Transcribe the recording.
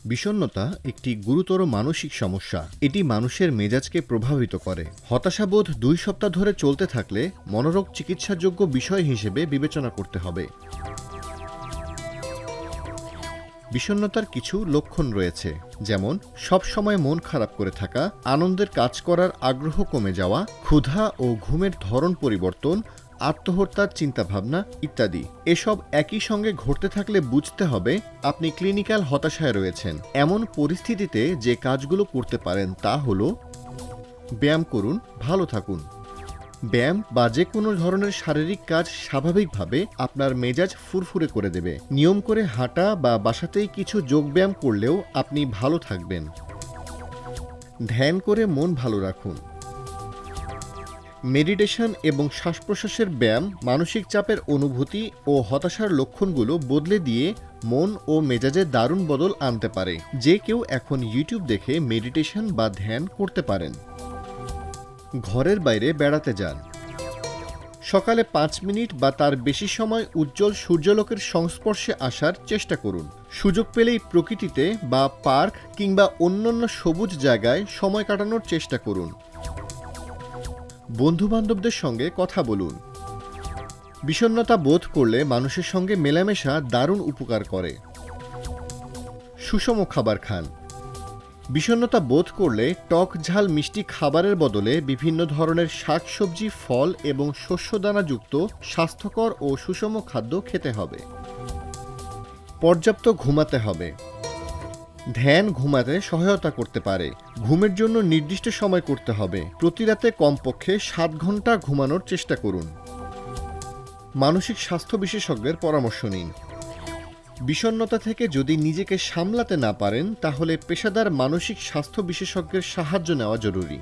বিষণ্ণতা একটি গুরুতর মানসিক সমস্যা। এটি মানুষের মেজাজকে প্রভাবিত করে। হতাশাবোধ 2 সপ্তাহ ধরে চলতে থাকলে মনোরোগ চিকিৎসাযোগ্য বিষয় হিসেবে বিবেচনা করতে হবে। বিষণ্ণতার কিছু লক্ষণ রয়েছে, যেমন সব সময় মন খারাপ করে থাকা, আনন্দের কাজ করার আগ্রহ কমে যাওয়া, ক্ষুধা ও ঘুমের ধরন পরিবর্তন, আত্মহত্যার চিন্তাভাবনা ইত্যাদি। এসব একই সঙ্গে ঘটতে থাকলে বুঝতে হবে আপনি ক্লিনিক্যাল হতাশায় রয়েছেন। এমন পরিস্থিতিতে যে কাজগুলো করতে পারেন তা হল: ব্যায়াম করুন, ভালো থাকুন। ব্যায়াম বা যে কোনো ধরনের শারীরিক কাজ স্বাভাবিকভাবে আপনার মেজাজ ফুরফুরে করে দেবে। নিয়ম করে হাঁটা বা বাসাতেই কিছু যোগব্যায়াম করলেও আপনি ভালো থাকবেন। ধ্যান করে মন ভালো রাখুন। মেডিটেশন এবং শ্বাস-প্রশ্বাসের ব্যায়াম মানসিক চাপের অনুভূতি ও হতাশার লক্ষণগুলো বদলে দিয়ে মন ও মেজাজে দারুণ বদল আনতে পারে। যে কেউ এখন ইউটিউব দেখে মেডিটেশন বা ধ্যান করতে পারেন। ঘরের বাইরে বেড়াতে যান। সকালে 5 মিনিট বা তার বেশি সময় উজ্জ্বল সূর্যালোকের সংস্পর্শে আসার চেষ্টা করুন। সুযোগ পেলেই প্রকৃতিতে বা পার্ক কিংবা অন্যান্য সবুজ জায়গায় সময় কাটানোর চেষ্টা করুন। বন্ধুবান্ধবদের সঙ্গে কথা বলুন। বিষণ্ণতা বোধ করলে মানুষের সঙ্গে মেলামেশা দারুণ উপকার করে। সুষম খাবার খান। বিষণ্ণতা বোধ করলে টক ঝাল মিষ্টি খাবারের বদলে বিভিন্ন ধরনের শাকসবজি, ফল এবং শস্যদানাযুক্ত স্বাস্থ্যকর ও সুষম খাদ্য খেতে হবে। পর্যাপ্ত ঘুমাতে হবে। ধ্যান ঘুমাতে সহায়তা করতে পারে। ঘুমের জন্য নির্দিষ্ট সময় করতে হবে। প্রতি রাতে কমপক্ষে 7 ঘন্টা ঘুমানোর চেষ্টা করুন। মানসিক স্বাস্থ্য বিশেষজ্ঞের পরামর্শ নিন। বিষণ্ণতা থেকে যদি নিজেকে সামলাতে না পারেন, তাহলে পেশাদার মানসিক স্বাস্থ্য বিশেষজ্ঞের সাহায্য নেওয়া জরুরি।